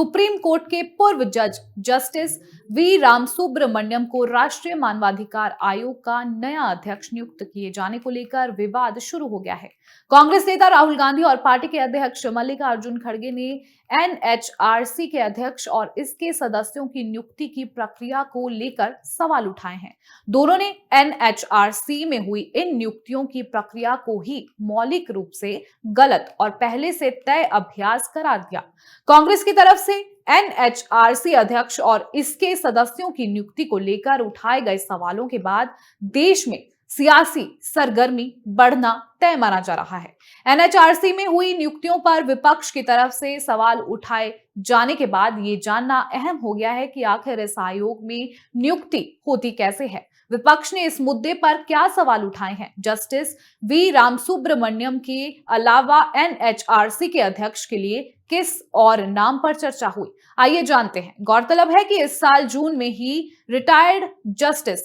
Supreme court के पूर्व जज जस्टिस वी रामसुब्रमण्यम को राष्ट्रीय मानवाधिकार आयोग का नया अध्यक्ष नियुक्त किए जाने को लेकर विवाद शुरू हो गया है। कांग्रेस नेता राहुल गांधी और पार्टी के अध्यक्ष मल्लिकार्जुन खड़गे ने एनएचआरसी के अध्यक्ष और इसके सदस्यों की नियुक्ति की प्रक्रिया को लेकर सवाल उठाए हैं। दोनों ने एनएचआरसी में हुई इन नियुक्तियों की प्रक्रिया को ही मौलिक रूप से गलत और पहले से तय अभ्यास करार दिया। कांग्रेस की तरफ से एनएचआरसी अध्यक्ष और इसके सदस्यों की नियुक्ति को लेकर उठाए गए सवालों के बाद देश में सियासी सरगर्मी बढ़ना तय माना जा रहा है। एनएचआरसी में हुई नियुक्तियों पर विपक्ष की तरफ से सवाल उठाए जाने के बाद ये जानना अहम हो गया है कि आखिर इस आयोग में नियुक्ति होती कैसे है। विपक्ष ने इस मुद्दे पर क्या सवाल उठाए हैं? जस्टिस वी रामसुब्रमण्यम के अलावा एनएचआरसी के अध्यक्ष के लिए किस और नाम पर चर्चा हुई, आइए जानते हैं। गौरतलब है कि इस साल जून में ही रिटायर्ड जस्टिस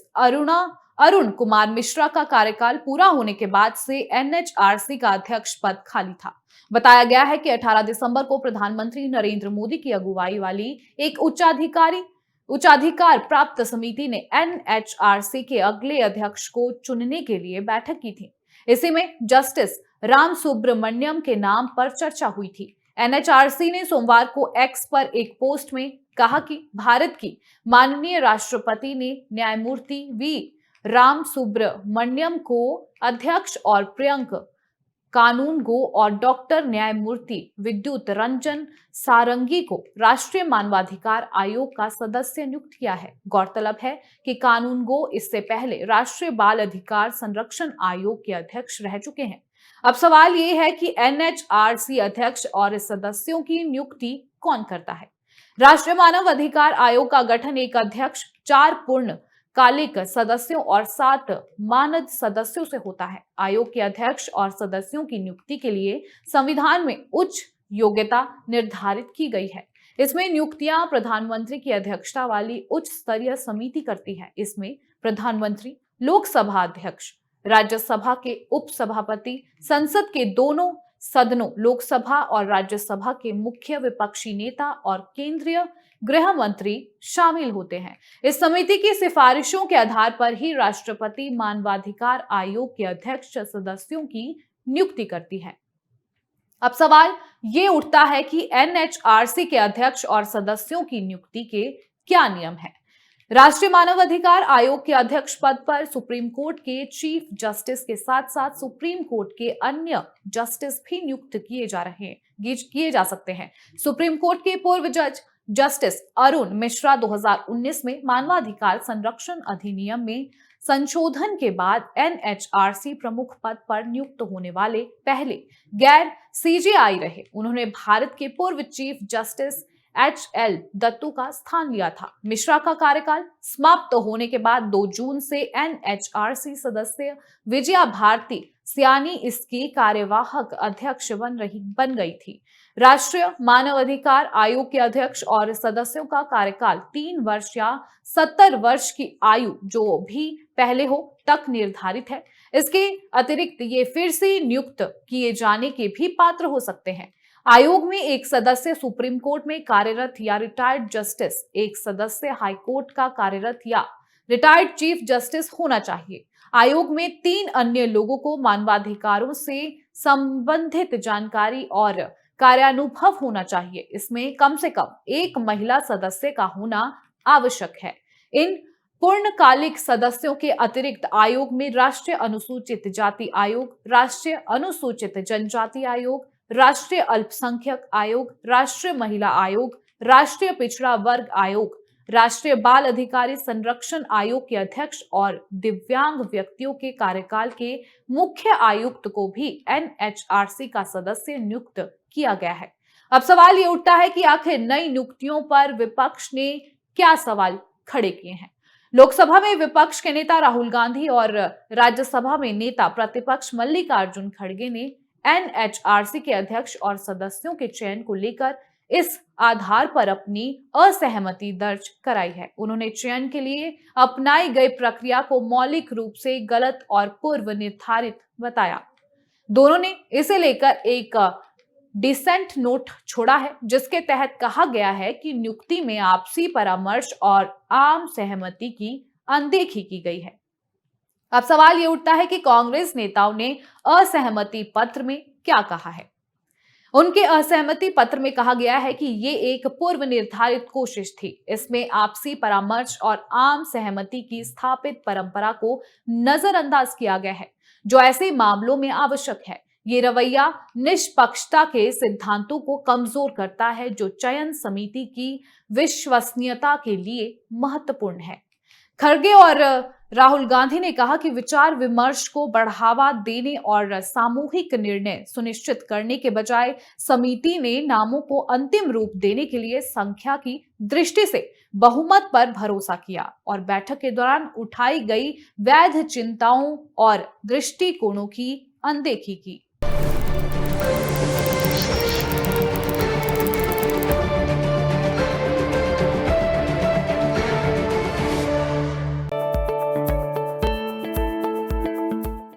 अरुण कुमार मिश्रा का कार्यकाल पूरा होने के बाद से एनएचआरसी का अध्यक्ष पद खाली था। बताया गया है कि 18 दिसंबर को प्रधानमंत्री नरेंद्र मोदी की अगुवाई वाली एक उच्चाधिकार प्राप्त समिति ने एनएचआरसी के अगले अध्यक्ष को चुनने के लिए बैठक की थी। इसी में जस्टिस राम सुब्रमण्यम के नाम पर चर्चा हुई थी। एनएचआरसी ने सोमवार को एक्स पर एक पोस्ट में कहा कि भारत की माननीय राष्ट्रपति ने न्यायमूर्ति वी राम सुब्रमण्यम को अध्यक्ष और प्रियंक कानूनगो और डॉक्टर न्यायमूर्ति विद्युत रंजन सारंगी को राष्ट्रीय मानवाधिकार आयोग का सदस्य नियुक्त किया है। गौरतलब है कि कानूनगो इससे पहले राष्ट्रीय बाल अधिकार संरक्षण आयोग के अध्यक्ष रह चुके हैं। अब सवाल ये है कि एनएचआरसी अध्यक्ष और सदस्यों की नियुक्ति कौन करता है? राष्ट्रीय मानव अधिकार आयोग का गठन एक अध्यक्ष, 4 पूर्णकालिक सदस्यों और 7 मानद सदस्यों से होता है। आयोग के अध्यक्ष और सदस्यों की नियुक्ति के लिए संविधान में उच्च योग्यता निर्धारित की गई है। इसमें नियुक्तियां प्रधानमंत्री की अध्यक्षता वाली उच्च स्तरीय समिति करती है। इसमें प्रधानमंत्री, लोकसभा अध्यक्ष, राज्यसभा के उपसभापति, संसद के दोनों सदनों लोकसभा और राज्यसभा के मुख्य विपक्षी नेता और केंद्रीय गृह मंत्री शामिल होते हैं। इस समिति की सिफारिशों के आधार पर ही राष्ट्रपति मानवाधिकार आयोग के अध्यक्ष सदस्यों की नियुक्ति करती है। अब सवाल ये उठता है कि एनएचआरसी के अध्यक्ष और सदस्यों की नियुक्ति के क्या नियम हैं? राष्ट्रीय मानव अधिकार आयोग के अध्यक्ष पद पर सुप्रीम कोर्ट के चीफ जस्टिस के साथ साथ सुप्रीम कोर्ट के अन्य जस्टिस भी नियुक्त किए जा सकते हैं। सुप्रीम कोर्ट के पूर्व जज जस्टिस अरुण मिश्रा 2019 में मानवाधिकार संरक्षण अधिनियम में संशोधन के बाद एनएचआरसी प्रमुख पद पर नियुक्त होने वाले पहले गैर सीजेआई रहे। उन्होंने भारत के पूर्व चीफ जस्टिस एचएल दत्तू का स्थान लिया था। मिश्रा का कार्यकाल समाप्त होने के बाद 2 जून से एनएचआरसी सदस्य विजया भारती सियानी इसकी कार्यवाहक अध्यक्ष बन गई थी। राष्ट्रीय मानव अधिकार आयोग के अध्यक्ष और सदस्यों का कार्यकाल 3 वर्ष या 70 वर्ष की आयु जो भी पहले हो तक निर्धारित है। इसके अतिरिक्त ये फिर से नियुक्त किए जाने के भी पात्र हो सकते हैं। आयोग में एक सदस्य सुप्रीम कोर्ट में कार्यरत या रिटायर्ड जस्टिस, एक सदस्य हाई कोर्ट का कार्यरत या रिटायर्ड चीफ जस्टिस होना चाहिए। आयोग में 3 अन्य लोगों को मानवाधिकारों से संबंधित जानकारी और कार्यानुभव होना चाहिए। इसमें कम से कम 1 महिला सदस्य का होना आवश्यक है। इन पूर्णकालिक सदस्यों के अतिरिक्त आयोग में राष्ट्रीय अनुसूचित जाति आयोग, राष्ट्रीय अनुसूचित जनजाति आयोग, राष्ट्रीय अल्पसंख्यक आयोग, राष्ट्रीय महिला आयोग, राष्ट्रीय पिछड़ा वर्ग आयोग, राष्ट्रीय बाल अधिकारी संरक्षण आयोग के अध्यक्ष और दिव्यांग व्यक्तियों के कार्यकाल के मुख्य आयुक्त को भी एनएचआरसी का सदस्य नियुक्त किया गया है। अब सवाल ये उठता है कि आखिर नई नियुक्तियों पर विपक्ष ने क्या सवाल खड़े किए हैं? लोकसभा में विपक्ष के नेता राहुल गांधी और राज्यसभा में नेता प्रतिपक्ष मल्लिकार्जुन खड़गे ने एनएचआरसी के अध्यक्ष और सदस्यों के चयन को लेकर इस आधार पर अपनी असहमति दर्ज कराई है। उन्होंने चयन के लिए अपनाई गई प्रक्रिया को मौलिक रूप से गलत और पूर्व निर्धारित बताया। दोनों ने इसे लेकर एक डिसेंट नोट छोड़ा है, जिसके तहत कहा गया है कि नियुक्ति में आपसी परामर्श और आम सहमति की अनदेखी की गई है। अब सवाल ये उठता है कि कांग्रेस नेताओं ने असहमति पत्र में क्या कहा है। उनके असहमति पत्र में कहा गया है कि ये एक पूर्व निर्धारित कोशिश थी। इसमें आपसी परामर्श और आम सहमति की स्थापित परंपरा को नजरअंदाज किया गया है, जो ऐसे मामलों में आवश्यक है। ये रवैया निष्पक्षता के सिद्धांतों को कमजोर करता है, जो चयन समिति की विश्वसनीयता के लिए महत्वपूर्ण है। खड़गे और राहुल गांधी ने कहा कि विचार विमर्श को बढ़ावा देने और सामूहिक निर्णय सुनिश्चित करने के बजाय समिति ने नामों को अंतिम रूप देने के लिए संख्या की दृष्टि से बहुमत पर भरोसा किया और बैठक के दौरान उठाई गई वैध चिंताओं और दृष्टिकोणों की अनदेखी की।